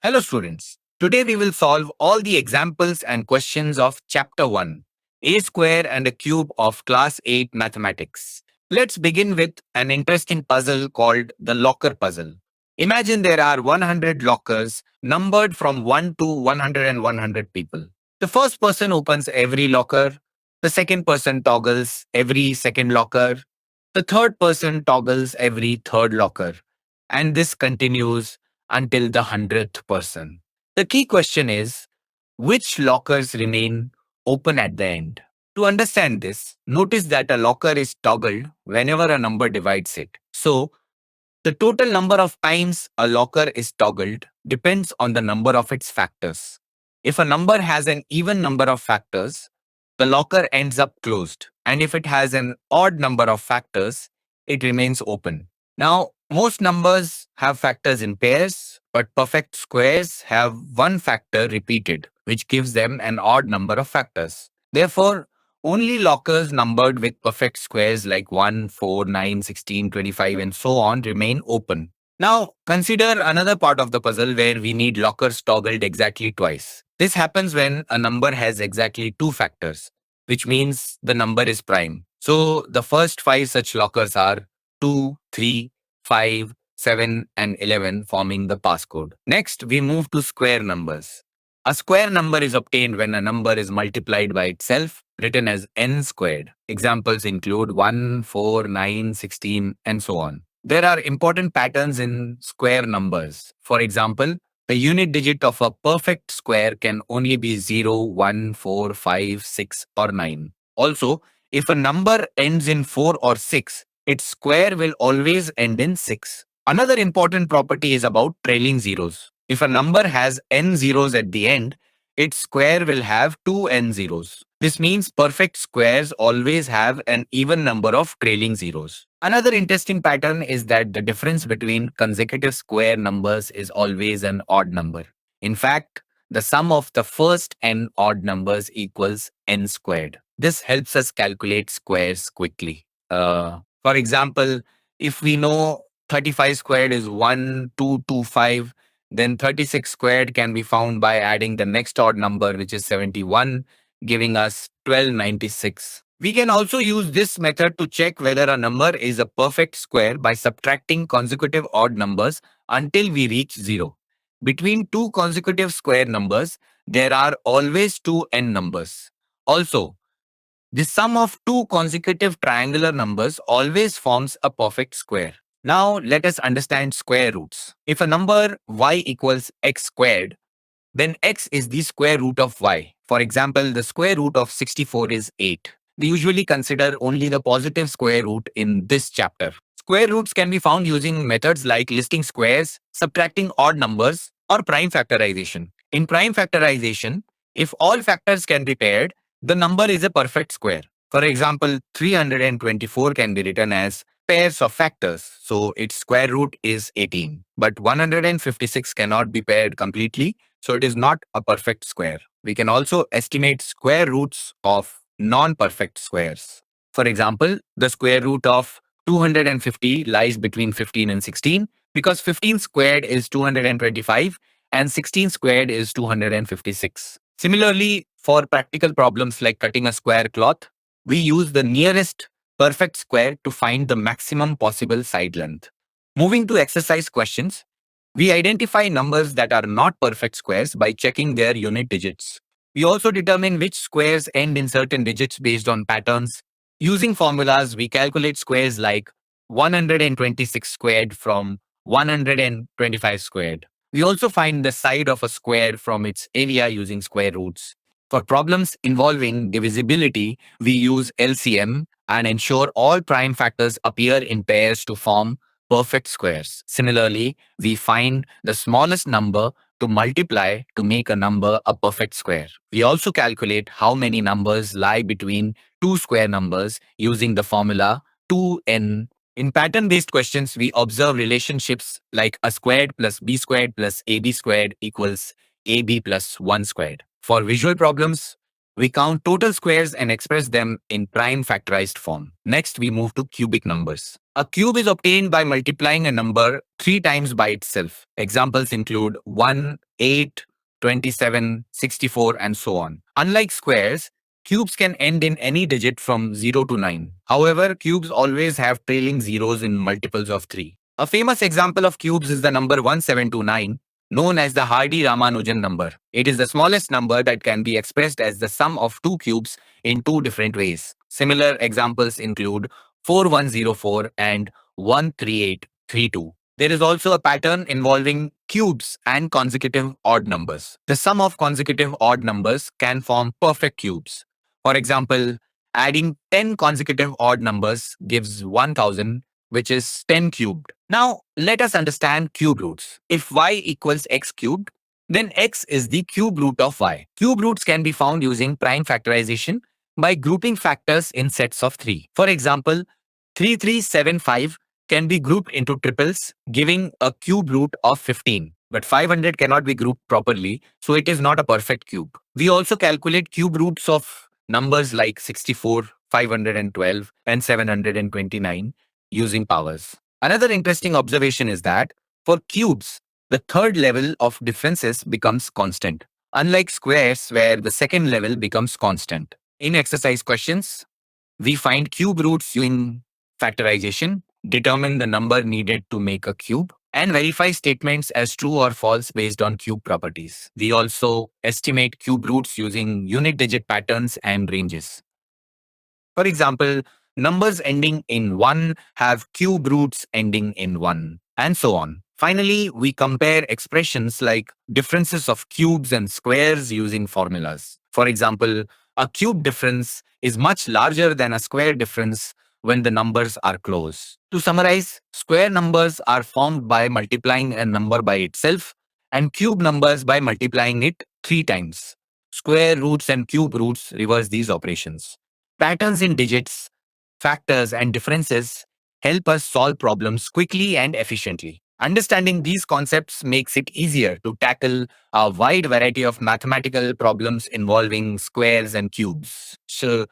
Hello students. Today we will solve all the examples and questions of chapter 1, a square and a cube of class 8 mathematics. Let's begin with an interesting puzzle called the locker puzzle. Imagine there are 100 lockers numbered from 1 to 100 and 100 people. The first person opens every locker, the second person toggles every second locker, the third person toggles every third locker, and this continues until the 100th person. The key question is, which lockers remain open at the end? To understand this, notice that a locker is toggled whenever a number divides it. So, the total number of times a locker is toggled depends on the number of its factors. If a number has an even number of factors, the locker ends up closed. And if it has an odd number of factors, it remains open. Now, most numbers have factors in pairs, but perfect squares have one factor repeated, which gives them an odd number of factors. Therefore, only lockers numbered with perfect squares like 1, 4, 9, 16, 25, and so on remain open. Now, consider another part of the puzzle where we need lockers toggled exactly twice. This happens when a number has exactly two factors, which means the number is prime. So, the first five such lockers are 2, 3, 5, 7, and 11, forming the passcode. Next, we move to square numbers. A square number is obtained when a number is multiplied by itself, written as n squared. Examples include 1, 4, 9, 16, and so on. There are important patterns in square numbers. For example, the unit digit of a perfect square can only be 0, 1, 4, 5, 6, or 9. Also, if a number ends in 4 or 6, its square will always end in 6. Another important property is about trailing zeros. If a number has n zeros at the end, its square will have 2n zeros. This means perfect squares always have an even number of trailing zeros. Another interesting pattern is that the difference between consecutive square numbers is always an odd number. In fact, the sum of the first n odd numbers equals n squared. This helps us calculate squares quickly. For example, if we know 35 squared is 1225, then 36 squared can be found by adding the next odd number, which is 71, giving us 1296. We can also use this method to check whether a number is a perfect square by subtracting consecutive odd numbers until we reach 0. Between two consecutive square numbers, there are always two n numbers. Also, the sum of two consecutive triangular numbers always forms a perfect square. Now, let us understand square roots. If a number y equals x squared, then x is the square root of y. For example, the square root of 64 is 8. We usually consider only the positive square root in this chapter. Square roots can be found using methods like listing squares, subtracting odd numbers, or prime factorization. In prime factorization, if all factors can be paired, the number is a perfect square. For example, 324 can be written as pairs of factors, so its square root is 18. But 156 cannot be paired completely, so it is not a perfect square. We can also estimate square roots of non-perfect squares. For example, the square root of 250 lies between 15 and 16 because 15 squared is 225 and 16 squared is 256. Similarly, for practical problems like cutting a square cloth, we use the nearest perfect square to find the maximum possible side length. Moving to exercise questions, we identify numbers that are not perfect squares by checking their unit digits. We also determine which squares end in certain digits based on patterns. Using formulas, we calculate squares like 126 squared from 125 squared. We also find the side of a square from its area using square roots. For problems involving divisibility, we use LCM and ensure all prime factors appear in pairs to form perfect squares. Similarly, we find the smallest number to multiply to make a number a perfect square. We also calculate how many numbers lie between two square numbers using the formula 2n. In pattern-based questions, we observe relationships like a squared plus b squared plus ab squared equals ab plus 1 squared. For visual problems, we count total squares and express them in prime factorized form. Next, we move to cubic numbers. A cube is obtained by multiplying a number 3 times by itself. Examples include 1, 8, 27, 64, and so on. Unlike squares, cubes can end in any digit from 0 to 9. However, cubes always have trailing zeros in multiples of 3. A famous example of cubes is the number 1729, known as the Hardy-Ramanujan number. It is the smallest number that can be expressed as the sum of two cubes in two different ways. Similar examples include 4104 and 13832. There is also a pattern involving cubes and consecutive odd numbers. The sum of consecutive odd numbers can form perfect cubes. For example, adding 10 consecutive odd numbers gives 1000, which is 10 cubed. Now, let us understand cube roots. If y equals x cubed, then x is the cube root of y. Cube roots can be found using prime factorization by grouping factors in sets of 3. For example, 3375 can be grouped into triples, giving a cube root of 15. But 500 cannot be grouped properly, so it is not a perfect cube. We also calculate cube roots of numbers like 64, 512, and 729 using powers. Another interesting observation is that for cubes, the third level of differences becomes constant, unlike squares where the second level becomes constant. In exercise questions, we find cube roots using factorization, determine the number needed to make a cube, and verify statements as true or false based on cube properties. We also estimate cube roots using unit digit patterns and ranges. For example, numbers ending in 1 have cube roots ending in 1, and so on. Finally, we compare expressions like differences of cubes and squares using formulas. For example, a cube difference is much larger than a square difference when the numbers are close. To summarize, square numbers are formed by multiplying a number by itself, and cube numbers by multiplying it 3 times. Square roots and cube roots reverse these operations. Patterns in digits, factors, and differences help us solve problems quickly and efficiently. Understanding these concepts makes it easier to tackle a wide variety of mathematical problems involving squares and cubes. So,